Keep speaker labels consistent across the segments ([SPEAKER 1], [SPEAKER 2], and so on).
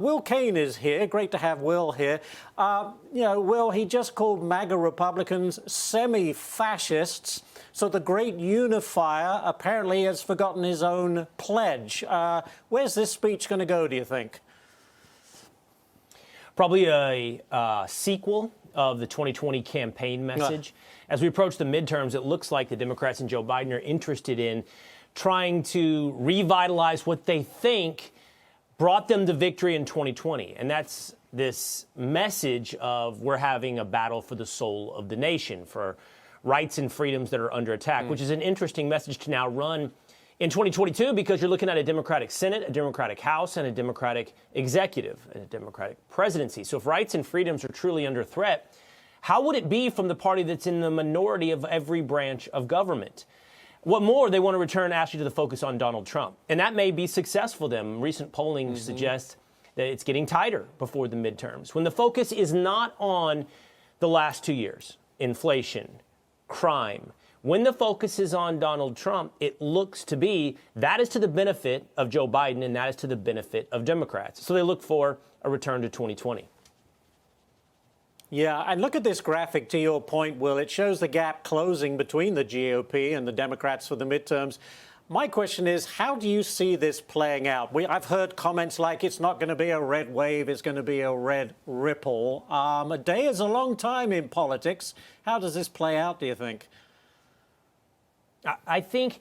[SPEAKER 1] Will Cain is here. Great to have Will here. Will, he just called MAGA Republicans semi-fascists. So the great unifier apparently has forgotten his own pledge. Where's this speech going to go, do you think?
[SPEAKER 2] Probably a sequel of the 2020 campaign message. As we approach the midterms, it looks like the Democrats and Joe Biden are interested in trying to revitalize what they think brought them to victory in 2020. And that's this message of we're having a battle for the soul of the nation, for rights and freedoms that are under attack, which is an interesting message to now run in 2022 because you're looking at a Democratic Senate, a Democratic House, and a Democratic executive, and a Democratic presidency. So if rights and freedoms are truly under threat, how would it be from the party that's in the minority of every branch of government? What more, they want to return actually to the focus on Donald Trump. And that may be successful for them. Recent polling suggests that it's getting tighter before the midterms. When the focus is not on the last 2 years, inflation, crime, when the focus is on Donald Trump, it looks to be that is to the benefit of Joe Biden and that is to the benefit of Democrats. So they look for a return to 2020.
[SPEAKER 1] Yeah, and look at this graphic, to your point, Will. It shows the gap closing between the GOP and the Democrats for the midterms. My question is, how do you see this playing out? I've heard comments like it's not going to be a red wave, it's going to be a red ripple. A day is a long time in politics. How does this play out, do you think?
[SPEAKER 2] I think,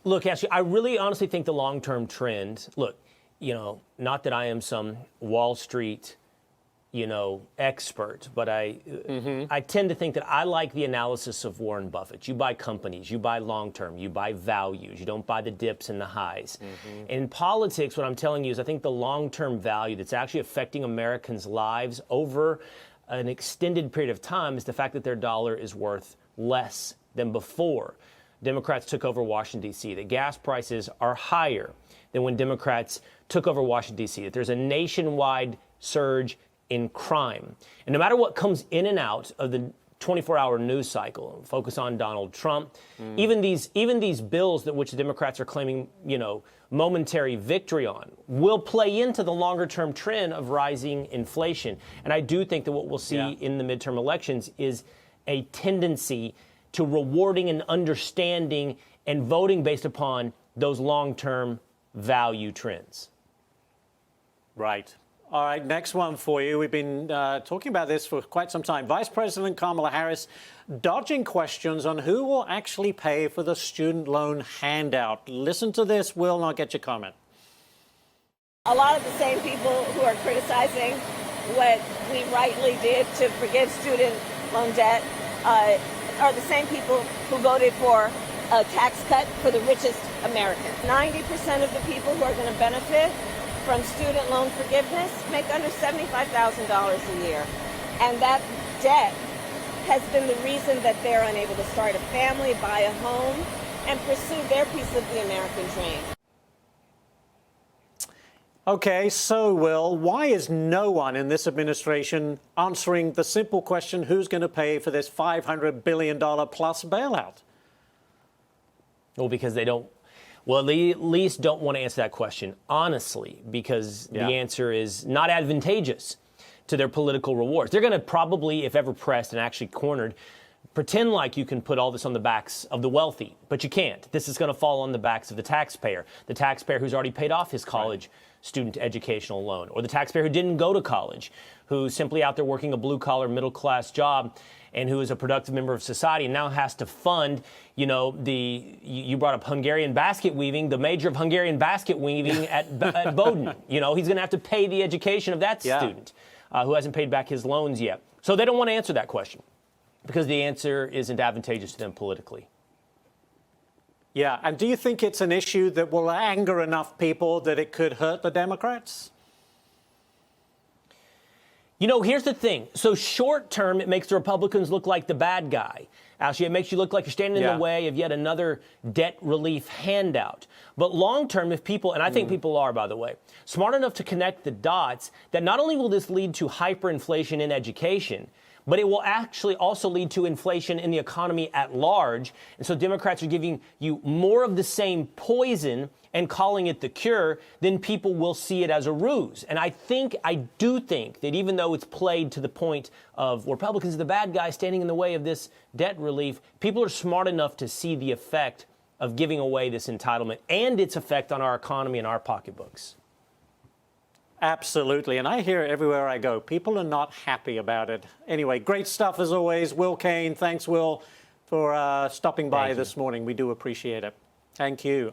[SPEAKER 2] look, actually, I really honestly think the long-term trend, look, not that I am some Wall Street expert, but I tend to think that I like the analysis of Warren Buffett. You buy companies, you buy long-term, you buy values, you don't buy the dips and the highs. In politics, what I'm telling you is I think the long-term value that's actually affecting Americans' lives over an extended period of time is the fact that their dollar is worth less than before Democrats took over Washington, D.C., that gas prices are higher than when Democrats took over Washington, D.C., that there's a nationwide surge in crime. And no matter what comes in and out of the 24-hour news cycle, focus on Donald Trump, even these bills that which the Democrats are claiming, momentary victory on, will play into the longer-term trend of rising inflation. And I do think that what we'll see in the midterm elections is a tendency to rewarding and understanding and voting based upon those long-term value trends.
[SPEAKER 1] Right. All right, next one for you. We've been talking about this for quite some time. Vice President Kamala Harris dodging questions on who will actually pay for the student loan handout. Listen to this, Will, and I'll get your comment.
[SPEAKER 3] A lot of the same people who are criticizing what we rightly did to forgive student loan debt are the same people who voted for a tax cut for the richest Americans. 90% of the people who are going to benefit from student loan forgiveness make under $75,000 a year. And that debt has been the reason that they're unable to start a family, buy a home, and pursue their piece of the American dream.
[SPEAKER 1] Okay, so, Will, why is no one in this administration answering the simple question, who's going to pay for this $500 billion plus bailout?
[SPEAKER 2] Well, because they don't. Well, they at least don't want to answer that question honestly, because the answer is not advantageous to their political rewards. They're going to probably, if ever pressed and actually cornered, pretend like you can put all this on the backs of the wealthy, but you can't. This is going to fall on the backs of the taxpayer who's already paid off his college student educational loan, or the taxpayer who didn't go to college, who's simply out there working a blue-collar, middle-class job, and who is a productive member of society and now has to fund, you brought up Hungarian basket weaving, the major of Hungarian basket weaving at Bowdoin. He's going to have to pay the education of that student who hasn't paid back his loans yet. So they don't want to answer that question because the answer isn't advantageous to them politically.
[SPEAKER 1] Yeah, and do you think it's an issue that will anger enough people that it could hurt the Democrats?
[SPEAKER 2] Here's the thing. So short term, it makes the Republicans look like the bad guy. Actually, it makes you look like you're standing in the way of yet another debt relief handout. But long term, if people, and I think people are, by the way, smart enough to connect the dots, that not only will this lead to hyperinflation in education, but it will actually also lead to inflation in the economy at large. And so Democrats are giving you more of the same poison and calling it the cure, then people will see it as a ruse. And I do think that even though it's played to the point of Republicans are the bad guy standing in the way of this debt relief, people are smart enough to see the effect of giving away this entitlement and its effect on our economy and our pocketbooks.
[SPEAKER 1] Absolutely. And I hear it everywhere I go. People are not happy about it. Anyway, great stuff as always. Will Cain, thanks, Will, for stopping by this morning. We do appreciate it. Thank you.